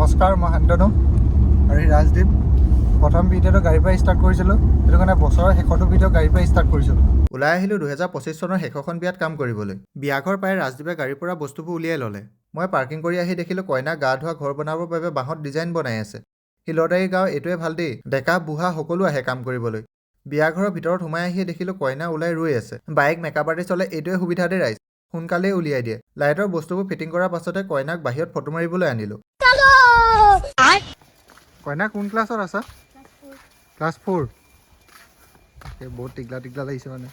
নমস্কাৰ, মই শান্তনু আৰু ৰাজদীপ। প্ৰথম ভিডিঅ'টো গাড়ীৰ পৰা ষ্টাৰ্ট কৰিছিলোঁ, সেইটো কাৰণে বছৰৰ শেষৰটো ভিডিঅ' গাড়ীৰ পৰা ষ্টাৰ্ট কৰিছিলোঁ। ওলাই আহিলোঁ 2025 চনৰ শেষৰখন বিয়াত কাম কৰিবলৈ। বিয়াঘৰ পাই ৰাজদীপে গাড়ীৰ পৰা বস্তুবোৰ উলিয়াই ল'লে। মই পাৰ্কিং কৰি আহি দেখিলোঁ কইনাক গা ধোৱা ঘৰ বনাবৰ বাবে বাঁহত ডিজাইন বনাই আছে। শিলদাৰী গাঁও এইটোৱে ভাল দেই, ডেকা বুঢ়া সকলো আহে কাম কৰিবলৈ। বিয়াঘৰৰ ভিতৰত সোমাই আহি দেখিলোঁ কইনা ওলাই ৰৈ আছে। বাইক মেকআপ আৰ্টিষ্ট হ'লে এইটোৱে সুবিধা দেই ৰাইজ, সোনকালেই উলিয়াই দিয়ে। লাইটৰ বস্তুবোৰ ফিটিং কৰাৰ পাছতে কইনাক বাহিৰত ফটো মাৰিবলৈ আনিলোঁ। কইনা কোন ক্লাছত আছা? ক্লাছ 4। বহুত টিকলা টিকলা লাগিছে মানে।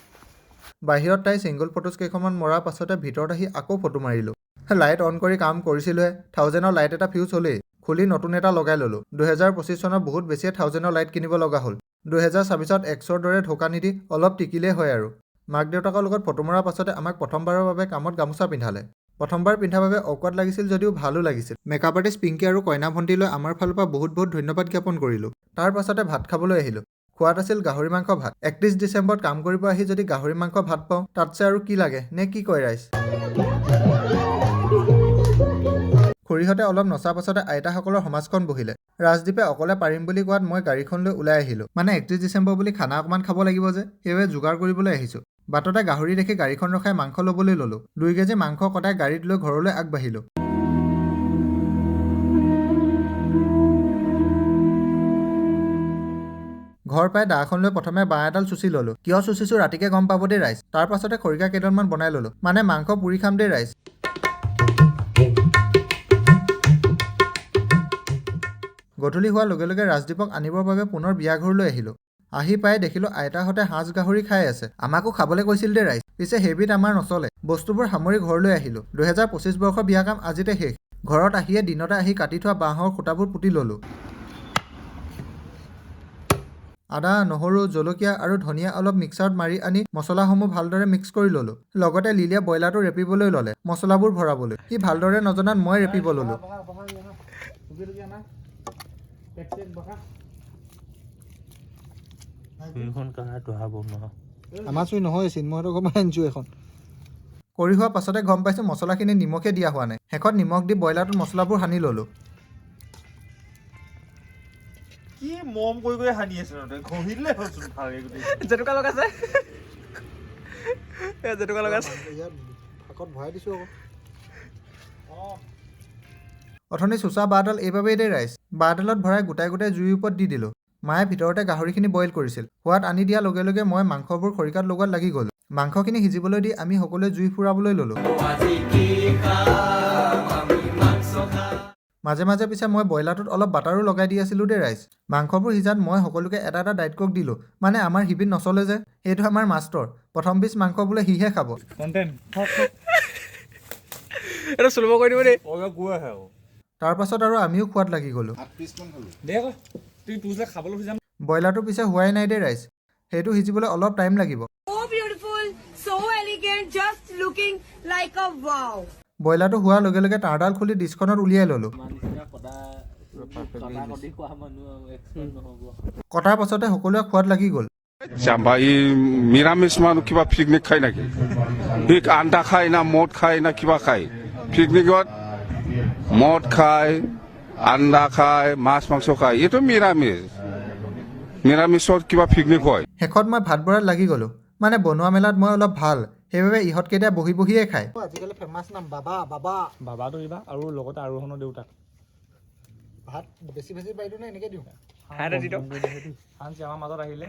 বাহিৰত তাই ছিংগল ফটোজ কেইখনমান মৰাৰ পাছতে ভিতৰত আহি আকৌ ফটো মাৰিলোঁ। লাইট অন কৰি কাম কৰিছিলোঁহে, 1000ৰ লাইট এটা ফিউজ হ'লেই। খুলি নতুন এটা লগাই ল'লোঁ। 2025 চনত বহুত বেছিয়ে 1000ৰ লাইট কিনিব লগা হ'ল। 2026ত 100ৰ দৰে ঢোকা নিদি অলপ টিকিলেই হয় আৰু। মাক দেউতাকৰ লগত ফটো মৰাৰ পাছতে আমাক প্ৰথমবাৰৰ বাবে কামত গামোচা পিন্ধালে। প্ৰথমবাৰ পিন্ধাৰ বাবে অকৱাৰ্ড লাগিছিল যদিও ভালো লাগিছিল। মেকআপ আৰ্টিষ্ট পিংকি আৰু কইনা ভণ্টিলৈ আমাৰ ফালৰ পৰা বহুত বহুত ধন্যবাদ জ্ঞাপন কৰিলোঁ। তাৰ পাছতে ভাত খাবলৈ আহিলোঁ। খোৱাত আছিল গাহৰি মাংস ভাত। 31 ডিচেম্বৰত কাম কৰিব আহি যদি গাহৰি মাংস ভাত পাওঁ, তাতছে আৰু কি লাগে নে কি কয় ৰাইজ? খুৰীহঁতে অলপ নচাৰ পাছতে আইতাসকলৰ সমাজখন বহিলে। ৰাজদীপে অকলে পাৰিম বুলি কোৱাত মই গাড়ীখন লৈ ওলাই আহিলোঁ। মানে 31 ডিচেম্বৰ বুলি খানা অকণমান খাব লাগিব যে, সেইবাবে যোগাৰ কৰিবলৈ আহিছোঁ। বাটতে গাহৰি দেখি গাড়ীখন ৰখাই মাংস ল'বলৈ ল'লোঁ। 2 কেজি মাংস কটাই গাড়ীত লৈ ঘৰলৈ আগবাঢ়িলোঁ। ঘৰ পাই দাখন লৈ প্ৰথমে বাঁহ এডাল চুচি ল'লোঁ। কিয় চুচিছোঁ ৰাতিকে গম পাব দেই ৰাইজ। তাৰ পাছতে খৰিকা কেইডালমান বনাই ল'লোঁ। মানে মাংস পুৰি খাম দেই ৰাইজ। গধূলি হোৱাৰ লগে লগে ৰাজদীপক আনিবৰ বাবে পুনৰ বিয়াঘৰলৈ আহিলোঁ। আহি পাই দেখিলোঁ আইতাহঁতে সাজ গাহৰি খাই আছে। আমাকো খাবলৈ কৈছিল দেই ৰাইজ, পিছে সেইবিধ আমাৰ নচলে। বস্তুবোৰ সামৰি ঘৰলৈ আহিলোঁ। 2025 বৰ্ষৰ বিয়া কাম আজিতে শেষ। ঘৰত আহিয়ে দিনতে আহি কাটি থোৱা বাঁহৰ খুঁটাবোৰ পুতি ল'লোঁ। আদা, নহৰু, জলকীয়া আৰু ধনিয়া অলপ মিক্সাৰত মাৰি আনি মছলাসমূহ ভালদৰে মিক্স কৰি ল'লোঁ। লগতে লিলিয়ে ব্ৰইলাৰটো ৰেপিবলৈ ল'লে, মছলাবোৰ ভৰাবলৈ। সি ভালদৰে নজনাত মই ৰেপিব ল'লোঁ। আমাৰ চুই নহয়, চিন্ময়হঁতৰ ঘৰৰ পৰা আনিছোঁ এখন। কৰি হোৱাৰ পাছতে গম পাইছোঁ মছলাখিনি নিমখে দিয়া হোৱা নাই। শেষত নিমখ দি ব্ৰইলাৰটোত মছলাবোৰ সানি ল'লোঁ। কি মম কৰি সানি আছে ন? ঘহিলে হচোন ভাগে গুটি। জেতুকা লগাইছে। জেতুকা লগাইছে। শাকত ভৰাই দিছোঁ আকৌ। অথনি চুচা বাঁহডাল এইবাবেই দেই ৰাইজ। বাঁহডালত ভৰাই গোটাই গোটাই জুইৰ ওপৰত দি দিলোঁ। মায়ে ভিতৰতে গাহৰিখিনি বইল কৰিছিল। সোৱাদ আনি দিয়াৰ লগে লগে মই মাংসবোৰ খৰিকাত লগোৱাত লাগি গ'লোঁ। মাংসখিনি সিজিবলৈ দি আমি সকলোৱে জুই ফুৰাবলৈ ল'লোঁ। মাজে মাজে পিছে মই ব্ৰইলাৰটোত অলপ বাটাৰো লগাই দি আছিলোঁ দেই ৰাইজ। মাংসবোৰ সিজাত মই সকলোকে এটা এটা ডাইট কক দিলোঁ। মানে আমাৰ হিবিত নচলে যে, এইটো আমাৰ মাষ্টৰ। প্ৰথম পিচ মাংস বোলে সিহে খাব। তাৰ পাছত আৰু আমিও খোৱাত লাগি গ'লোঁ। ব্ৰইলাৰটো পিছে হোৱাই নাই দেই ৰাইজ, সেইটো সিজিবলৈ অলপ টাইম লাগিব। ব্ৰইলাৰটো হোৱাৰ লগে লগে তাঁৰডাল খুলি ডিছখনত উলিয়াই ল'লোঁ। কটাৰ পাছতে সকলোৱে খোৱাত লাগি গ'ল। নিৰামিষ মানুহ কিবা পিকনিক খায় নেকি? সি আন্দা খায় না মদ খায় না কিবা খায়? পিকনিকত মদ খায়, আন্দা খায়, মাছ মাংস খায়, এইটো নিৰামিষ। নিৰামিষত কিবা পিকনিক হয়। শেষত মই ভাত বঢ়াত লাগি গ'লোঁ। মানে বনোৱা মেলাত মই অলপ ভাল, সেইবাবে ইহঁতকেইটা বহি বহিয়ে খায়। আজিকালি ফেমাছ নাম বাবাটো দিবা আৰু লগতে আৰু এখনৰ দেউতাক। ভাত বেছি বেছি পাই দিওঁ নে এনেকৈ দিওঁ? আমাৰ মাজত আহিলে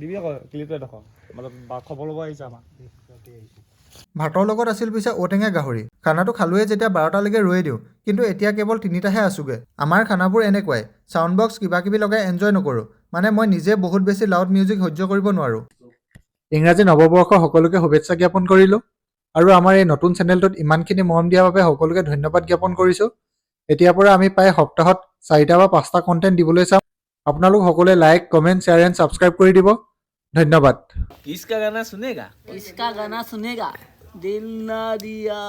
দিবি আকৌ ক্লিপটো এডোখৰ খবৰ ল'ব আহিছে আমাৰ। ভাতৰ লগত আছিল পিছে ঔটেঙা গাহৰি। খানাটো খালোৱে যেতিয়া 12টালৈকে ৰৈ দিওঁ, কিন্তু এতিয়া কেৱল 3টাহে আছোগৈ। আমাৰ খানাবোৰ এনেকুৱাই, চাউণ্ড বক্স কিবা কিবি লগাই এনজয় নকৰোঁ। মানে মই নিজে বহুত বেছি লাউড মিউজিক সহ্য কৰিব নোৱাৰোঁ। ইংৰাজী নৱবৰ্ষৰ সকলোকে শুভেচ্ছা জ্ঞাপন কৰিলোঁ। আৰু আমাৰ এই নতুন চেনেলটোত ইমানখিনি মৰম দিয়াৰ বাবে সকলোকে ধন্যবাদ জ্ঞাপন কৰিছোঁ। এতিয়াৰ পৰা আমি প্ৰায় সপ্তাহত 4টা বা 5টা কণ্টেণ্ট দিবলৈ চাম। আপোনালোক সকলোৱে like, comment, share and subscribe কৰি দিব। ধন্যবাদ। इसका गाना सुनेगा? इसका गाना सुनेगा। दिल ना दिया,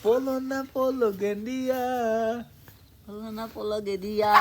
पोलो ना पोलो गेंडिया, पोलो ना पोलो गेदिया।